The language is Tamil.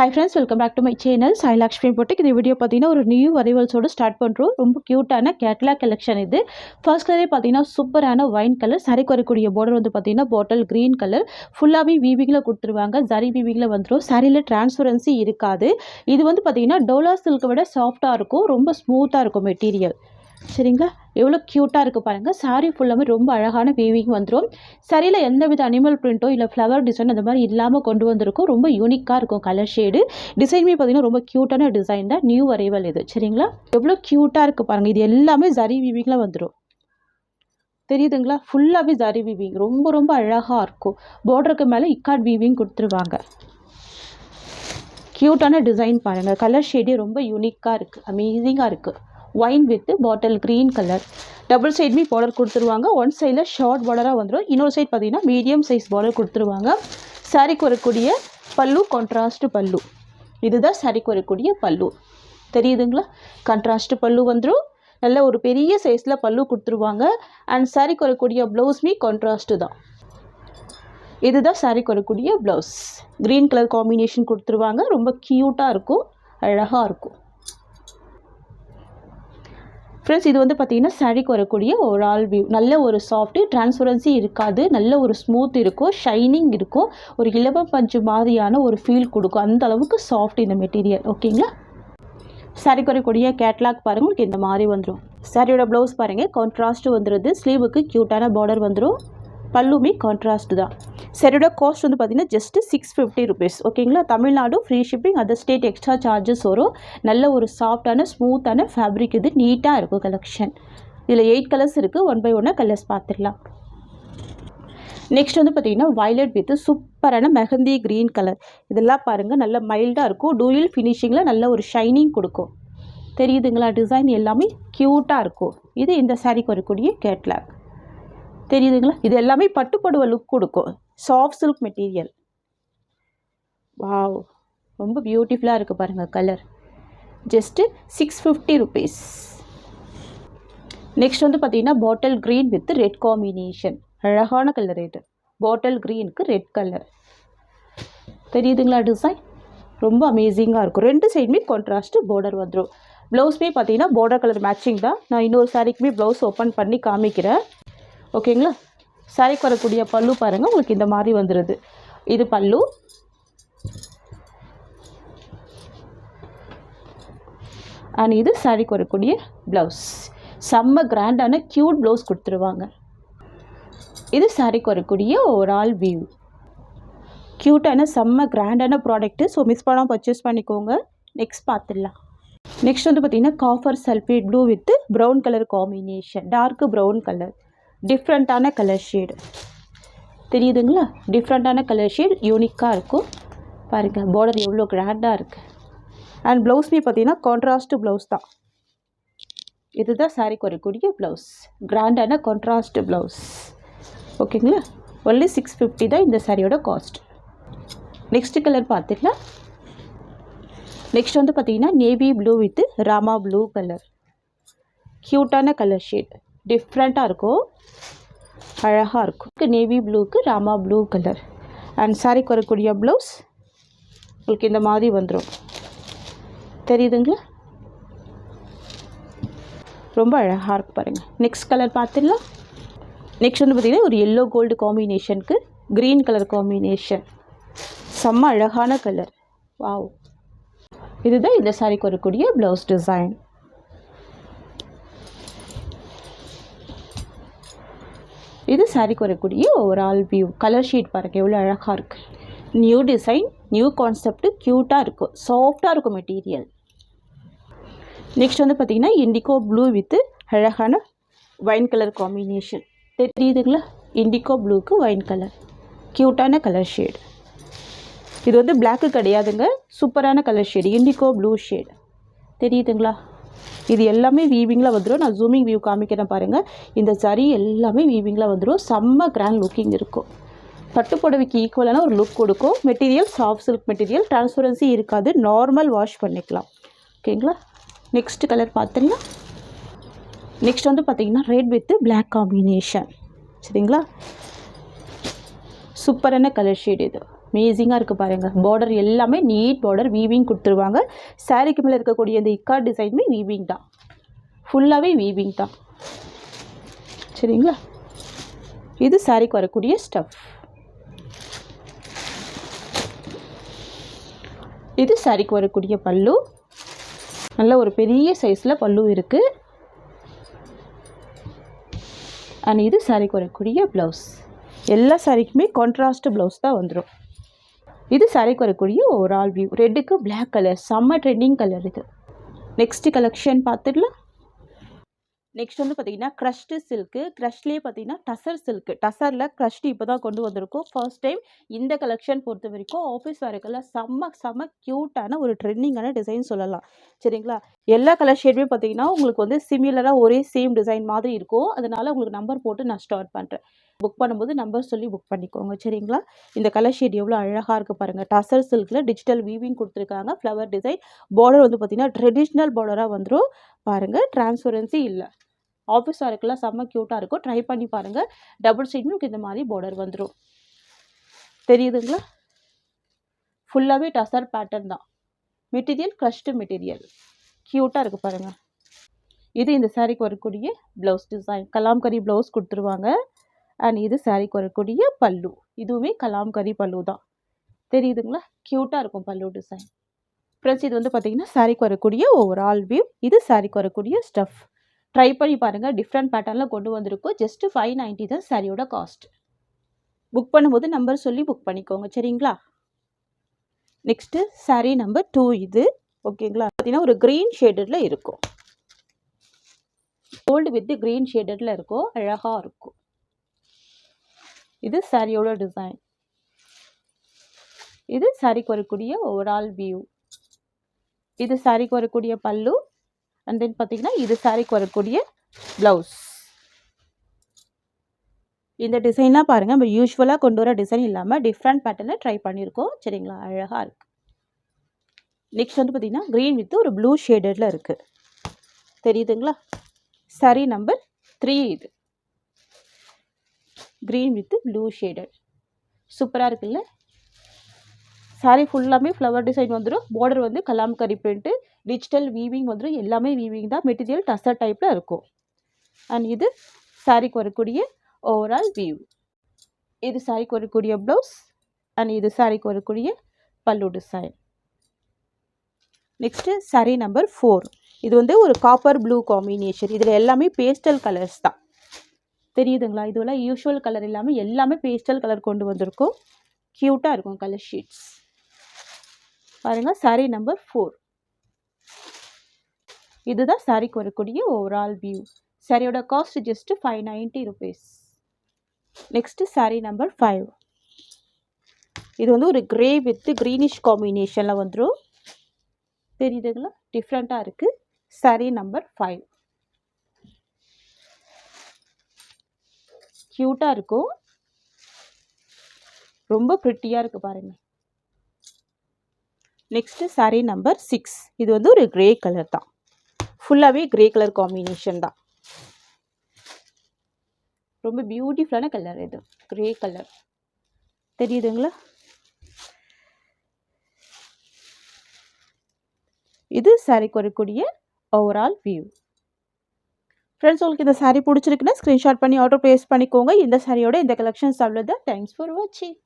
Hi friends, welcome back to my channel. Sai Lakshmi Boutique. இந்த வீடியோ பார்த்தீங்கன்னா ஒரு நியூ அரைவல்ஸோட ஸ்டார்ட் பண்ணுறோம். ரொம்ப க்யூட்டான கேட்லாக் கலெக்ஷன் இது. ஃபர்ஸ்ட் கலரே பார்த்தீங்கன்னா சூப்பரான ஒயின் கலர். சாரிக்கு வரக்கூடிய பார்டர் வந்து பார்த்தீங்கன்னா பாட்டில் க்ரீன் கலர். ஃபுல்லாகவே வீவிங்கில் கொடுத்துருவாங்க. ஜரி வீவிங்கில் வந்துடும். சாரியில் டிரான்ஸ்பரன்சி இருக்காது. இது வந்து பார்த்தீங்கன்னா டோலா சில்கை விட சாஃப்டாக இருக்கும். ரொம்ப ஸ்மூத்தாக இருக்கும் மெட்டீரியல். சரிங்களா, எவ்வளோ க்யூட்டாக இருக்குது பாருங்கள். சாரீ ஃபுல்லாமே ரொம்ப அழகான வீவிங் வந்துடும். சரியில் எந்த வித அனிமல் பிரிண்ட்டோ இல்லை ஃப்ளவர் டிசைன் அந்த மாதிரி இல்லாமல் கொண்டு வந்திருக்கும். ரொம்ப யூனிக்காக இருக்கும் கலர் ஷேடு. டிசைனுமே பார்த்தீங்கன்னா ரொம்ப க்யூட்டான டிசைன் தான். நியூ அரைவல் இது. சரிங்களா, எவ்வளோ க்யூட்டாக இருக்குது பாருங்கள். இது எல்லாமே ஜரி வீவிங்கில் வந்துடும். தெரியுதுங்களா, ஃபுல்லாகவே ஜரி வீவிங். ரொம்ப ரொம்ப அழகாக இருக்கும். பார்டருக்கு மேலே இக்காட் வீவிங் கொடுத்துருவாங்க. க்யூட்டான டிசைன் பாருங்கள். கலர் ஷேடே ரொம்ப யூனிக்காக இருக்குது. அமேசிங்காக இருக்குது. Wine with bottle green colour. Double சைடுமே பார்டர் கொடுத்துருவாங்க. ஒன் சைடில் ஷார்ட் பார்டராக வந்துடும். இன்னொரு சைட் பார்த்தீங்கன்னா மீடியம் சைஸ் பார்டர் கொடுத்துருவாங்க. சாரிக்கு வரக்கூடிய பல்லு கான்ட்ராஸ்ட் பல்லு. இதுதான் சாரிக்கு வரக்கூடிய பல்லு. தெரியுதுங்களா, கான்ட்ராஸ்ட் பல்லு வந்துடும். நல்ல ஒரு பெரிய சைஸில் பல்லு கொடுத்துருவாங்க. அண்ட் சாரிக்கு வரக்கூடிய ப்ளவுஸ்மே கான்ட்ராஸ்ட்டு தான். இதுதான் சாரிக்கு வரக்கூடிய ப்ளவுஸ். க்ரீன் கலர் காம்பினேஷன் கொடுத்துருவாங்க. ரொம்ப க்யூட்டாக இருக்கும், அழகாக இருக்கும். ஃப்ரெண்ட்ஸ், இது வந்து பார்த்தீங்கன்னா சாரிக்கு வரக்கூடிய ஒரு ஆல் வியூ. நல்ல ஒரு சாஃப்ட்டு, டிரான்ஸ்பரன்சி இருக்காது. நல்ல ஒரு ஸ்மூத் இருக்கும், ஷைனிங் இருக்கும். ஒரு இலவம் பஞ்சு மாதிரியான ஒரு ஃபீல் கொடுக்கும். அந்த அளவுக்கு சாஃப்ட் இந்த மெட்டீரியல். ஓகேங்களா, சாரிக்கு வரக்கூடிய கேட்லாக் பாருங்கள். உங்களுக்கு இந்த மாதிரி வந்துடும். சாரியோட ப்ளவுஸ் பாருங்கள், கான்ட்ராஸ்ட் வந்துடுது. ஸ்லீவுக்கு க்யூட்டான பார்டர் வந்துடும். பல்லுமே கான்ட்ராஸ்ட் தான். சரியோட காஸ்ட் வந்து பார்த்தீங்கன்னா ஜஸ்ட் 650 rupees. ஓகேங்களா, Tamil Nadu free shipping. Other state extra charges வரும். நல்ல ஒரு சாஃப்டான ஸ்மூத்தான ஃபேப்ரிக். இது நீட்டாக இருக்கும் கலெக்ஷன். இதில் 8 கலர்ஸ் இருக்குது. ஒன் பை ஒன்னாக கலர்ஸ் பார்த்துடலாம். நெக்ஸ்ட் வந்து பார்த்தீங்கன்னா வயலட் வித் சூப்பரான மெஹந்தி க்ரீன் கலர். இதெல்லாம் பாருங்கள், நல்ல மைல்டாக இருக்கும். டூயல் ஃபினிஷிங்கில் நல்ல ஒரு ஷைனிங் கொடுக்கும். தெரியுதுங்களா, டிசைன் எல்லாமே க்யூட்டாக இருக்கும். இது இந்த சாரிக்கு வரக்கூடிய கேட்லாக். தெரியுதுங்களா, இது எல்லாமே பட்டுப்படுவ லுக் கொடுக்கும். Soft silk material. வாவ், ரொம்ப பியூட்டிஃபுல்லாக இருக்குது பாருங்கள். Colour just 650 rupees. நெக்ஸ்ட் வந்து பார்த்தீங்கன்னா bottle green with red combination. அழகான கலர் இது. பாட்டில் க்ரீனுக்கு ரெட் கலர். தெரியுதுங்களா, டிசைன் ரொம்ப அமேசிங்காக இருக்கும். ரெண்டு சைடுமே கான்ட்ராஸ்ட்டு பார்டர் வந்துடும். ப்ளவுஸ்மே பார்த்தீங்கன்னா பார்டர் கலர் மேட்சிங் தான். நான் இன்னொரு சாரிக்குமே ப்ளவுஸ் ஓப்பன் பண்ணி காமிக்கிறேன். ஓகேங்களா, சாரிக்கு வரக்கூடிய பல்லு பாருங்கள். உங்களுக்கு இந்த மாதிரி வந்துடுது. இது பல்லு. அண்ட் இது சாரிக்கு வரக்கூடிய ப்ளவுஸ். செம்ம கிராண்டான க்யூட் ப்ளவுஸ் கொடுத்துருவாங்க. இது சாரிக்கு வரக்கூடிய ஒரு ஆல் வியூ. க்யூட்டான செம்ம கிராண்டான ப்ராடக்ட்டு. ஸோ மிஸ் பண்ணாமல் பர்ச்சேஸ் பண்ணிக்கோங்க. நெக்ஸ்ட் பார்த்துடலாம். நெக்ஸ்ட் வந்து பார்த்திங்கன்னா copper sulphate blue with brown colour combination. Dark brown colour. டிஃப்ரெண்ட்டான கலர் ஷேடு. தெரியுதுங்களா, டிஃப்ரெண்ட்டான கலர் ஷேட். யூனிக்காக இருக்கும் பாருங்கள். பார்டர் எவ்வளோ கிராண்டாக இருக்குது. அண்ட் ப்ளவுஸ்மே பார்த்தீங்கன்னா கான்ட்ராஸ்ட் ப்ளவுஸ் தான். இதுதான் சாரிக்கு வரக்கூடிய ப்ளவுஸ். கிராண்டான கான்ட்ராஸ்ட் ப்ளவுஸ். ஓகேங்களா, ஒன்லி 650 தான் இந்த சாரியோட காஸ்ட். நெக்ஸ்ட் கலர் பார்த்துக்கலாம். நெக்ஸ்ட் வந்து பார்த்தீங்கன்னா navy blue with Rama blue colour. க்யூட்டான கலர் ஷேட். டிஃப்ரெண்ட்டாக இருக்கும், அழகாக இருக்கும். நேவி ப்ளூக்கு ராமா ப்ளூ கலர். அண்ட் சாரிக்கு வரக்கூடிய ப்ளவுஸ் உங்களுக்கு இந்த மாதிரி வந்துடும். தெரியுதுங்களா, ரொம்ப அழகாக இருக்குது பாருங்கள். நெக்ஸ்ட் கலர் பார்த்துடலாம். நெக்ஸ்ட் வந்து பார்த்திங்கன்னா ஒரு எல்லோ கோல்டு காம்பினேஷனுக்கு க்ரீன் கலர் காம்பினேஷன். செம்ம அழகான கலர். வாவ், இதுதான் இந்த சாரிக்கு வரக்கூடிய ப்ளவுஸ் டிசைன். இது சாரிக்கு வரக்கூடிய ஒரு ஆல் வியூ. கலர் ஷீட் பாருங்கள் எவ்வளோ அழகாக இருக்குது. New design, new concept. க்யூட்டாக இருக்கும், சாஃப்டாக இருக்கும் மெட்டீரியல். நெக்ஸ்ட் வந்து பார்த்திங்கன்னா இண்டிகோ ப்ளூ வித் அழகான ஒயின் கலர் காம்பினேஷன். தெரியுதுங்களா, இண்டிகோ ப்ளூக்கு ஒயின் கலர். க்யூட்டான கலர் ஷேடு. இது வந்து பிளாக்கு கிடையாதுங்க, சூப்பரான colour shade. Indigo blue shade. தெரியுதுங்களா, இது எல்லாமே வீவிங்கில் வந்துடும். நான் ஜூமிங் வியூ காமிக்கிறேன் பாருங்கள். இந்த சரி எல்லாமே வீவிங்கில் வந்துடும். செம்ம கிராண்ட் லுக்கிங் இருக்கும். பட்டு புடவைக்கு ஈக்குவலான ஒரு லுக் கொடுக்கும். Material soft silk material. Transparency இருக்காது. நார்மல் வாஷ் பண்ணிக்கலாம். ஓகேங்களா, நெக்ஸ்ட் கலர் பார்த்துடலாம். நெக்ஸ்ட் வந்து பார்த்திங்கன்னா ரெட் வித் பிளாக் காம்பினேஷன். சரிங்களா, சூப்பரான கலர் ஷேட் இது. அமேசிங்காக இருக்குது பாருங்கள். பார்டர் எல்லாமே நீட் பார்டர் வீவிங் கொடுத்துருவாங்க. சாரீக்கு மேலே இருக்கக்கூடிய இந்த இக்கா டிசைனுமே வீவிங் தான், ஃபுல்லாகவே வீவிங் தான். சரிங்களா? இது சாரீக்கு வரக்கூடிய ஸ்டஃப். இது சாரீக்கு வரக்கூடிய பல்லு. நல்ல ஒரு பெரிய சைஸில் பல்லு இருக்குது. அண்ட் இது சாரீக்கு வரக்கூடிய ப்ளவுஸ். எல்லா சாரீக்குமே கான்ட்ராஸ்ட் ப்ளவுஸ் தான் வந்துடும். இது சாரீக்கு வரக்கூடிய ஓவரால் வியூ. ரெட்டுக்கு பிளாக் கலர், செம்ம ட்ரெண்டிங் கலர் இது. நெக்ஸ்ட் கலெக்ஷன் பார்த்துடலாம். நெக்ஸ்ட் வந்து பார்த்தீங்கன்னா க்ரஷ்டு சில்க்கு. க்ரஷ்லேயே பார்த்தீங்கன்னா டசர் சில்க்கு. டசரில் க்ரஷ்டு இப்போ தான் கொண்டு வந்திருக்கோம். ஃபர்ஸ்ட் டைம் இந்த கலெக்ஷன் பொறுத்த வரைக்கும் ஆஃபீஸ் வேர்க்கெல்லாம் செம்ம க்யூட்டான ஒரு ட்ரெண்டிங்கான டிசைன் சொல்லலாம். சரிங்களா? எல்லா கலர் ஷேடுமே பார்த்தீங்கன்னா உங்களுக்கு வந்து சிமிலராக ஒரே சேம் டிசைன் மாதிரி இருக்கும். அதனால் உங்களுக்கு நம்பர் போட்டு நான் ஸ்டார்ட் பண்ணுறேன். புக் பண்ணும்போது நம்பர் சொல்லி புக் பண்ணிக்கோங்க. சரிங்களா? இந்த கலர் ஷேட் எவ்வளோ அழகாக இருக்குது பாருங்கள். டசர் சில்கில் டிஜிட்டல் வீவிங் கொடுத்துருக்காங்க. Flower design. பார்டர் வந்து பார்த்தீங்கன்னா ட்ரெடிஷ்னல் பார்டராக வந்துடும். பாருங்கள், டிரான்ஸ்பரன்சி இல்லை. ஆஃபீஸ் வேர்க்கெல்லாம் செம்ம க்யூட்டாக இருக்கும். ட்ரை பண்ணி பாருங்கள். டபுள் சைடும் இந்த மாதிரி பார்டர் வந்துடும். தெரியுதுங்களா? ஃபுல்லாகவே டசர் பேட்டர்ன் தான். Material crushed material. க்யூட்டாக இருக்குது பாருங்கள். இது இந்த சாரீக்கு வரக்கூடிய ப்ளவுஸ் டிசைன். கலாம்கரி ப்ளவுஸ் கொடுத்துருவாங்க. அண்ட் இது சாரீக்கு வரக்கூடிய பல்லு. இதுவுமே கலாம்கரி பல்லு தான். தெரியுதுங்களா? க்யூட்டாக இருக்கும் பல்லு டிசைன். ஃப்ரெண்ட்ஸ், இது வந்து பார்த்தீங்கன்னா சாரீக்கு வரக்கூடிய ஓவரால் வியூ. இது சாரீக்கு வரக்கூடிய ஸ்டஃப். ட்ரை பண்ணி பாருங்கள். டிஃப்ரெண்ட் பேட்டர்னில் கொண்டு வந்திருக்கோம். ஜஸ்ட்டு 590 தான் சாரியோட காஸ்ட். புக் பண்ணும்போது நம்பர் சொல்லி புக் பண்ணிக்கோங்க. சரிங்களா? நெக்ஸ்ட்டு சாரீ நம்பர் 2 இது. ஓகேங்களா? பார்த்தீங்கன்னா ஒரு க்ரீன் ஷேடடில் இருக்கும். கோல்டு வித் க்ரீன் ஷேடடில் இருக்கும். அழகாக இருக்கும். இது சாரியோட டிசைன். இது சாரிக்கு வரக்கூடிய ஓவரால் வியூ. இது சாரிக்கு வரக்கூடிய பல்லு. அண்ட் தென் பார்த்தீங்கன்னா இது சாரீக்கு வரக்கூடிய ப்ளவுஸ். இந்த டிசைன்லாம் பாருங்கள், நம்ம யூஸ்வலாக கொண்டு வர டிசைன் இல்லாமல் டிஃப்ரெண்ட் பேட்டர்னில் ட்ரை பண்ணியிருக்கோம். சரிங்களா? அழகாக இருக்குது. நெக்ஸ்ட் வந்து பார்த்தீங்கன்னா க்ரீன் வித் ஒரு ப்ளூ ஷேடடில் இருக்குது. தெரியுதுங்களா? சாரீ நம்பர் 3 இது. Green with blue shaded. சூப்பராக இருக்குல்ல? சாரீ ஃபுல்லாமே ஃப்ளவர் டிசைன் வந்துடும். பார்டர் வந்து கலாம்கரி பிரிண்ட்டு, டிஜிட்டல் வீவிங் வந்துடும். எல்லாமே வீவிங் தான். மெட்டீரியல் டசர் டைப்பில் இருக்கும். அண்ட் இது சாரீக்கு வரக்கூடிய ஓவரால் வியூ. இது சாரீக்கு வரக்கூடிய ப்ளவுஸ். அண்ட் இது சாரீக்கு வரக்கூடிய பல்லு டிசைன். Next sari number 4. இது வந்து ஒரு காப்பர் ப்ளூ காம்பினேஷன். இதில் எல்லாமே பேஸ்டல் கலர்ஸ் தான். தெரியுதுங்களா? இதுவெல்லாம் யூஷுவல் கலர் இல்லாமல் எல்லாமே பேஸ்டல் கலர் கொண்டு வந்திருக்கும். க்யூட்டாக இருக்கும் கலர் ஷீட்ஸ். பாருங்கள், சாரீ நம்பர் 4. இதுதான் சாரீக்கு வரக்கூடிய ஓவரால் வியூ. சாரியோட cost just 590 rupees. Next sari number 5. இது வந்து ஒரு கிரே வித் க்ரீனிஷ் காம்பினேஷனில் வந்துடும். தெரியுதுங்களா? டிஃப்ரெண்ட்டாக இருக்குது. சாரீ நம்பர் 5. க்யூட்டாக இருக்கும். ரொம்ப ப்ரிட்டியாக இருக்குது பாருங்கள். Next sari number 6. இது வந்து ஒரு கிரே கலர் தான். ஃபுல்லாகவே கிரே கலர் காம்பினேஷன் தான். ரொம்ப பியூட்டிஃபுல்லான கலர் இது. Grey colour. தெரியுதுங்களா? இது சாரீக்கு வரக்கூடிய ஓவரால் வியூ. ஃப்ரெண்ட்ஸ், உங்களுக்கு இந்த சாரீ பிடிச்சிருக்குன்னா ஸ்க்ரீன்ஷாட் பண்ணி ஆர்டர் ப்ளேஸ் பண்ணிக்கோங்க. இந்த சாரியோட இந்த கலெக்ஷன்ஸ் அவ்வளோதான். தேங்க்ஸ் ஃபார் வாட்சிங்.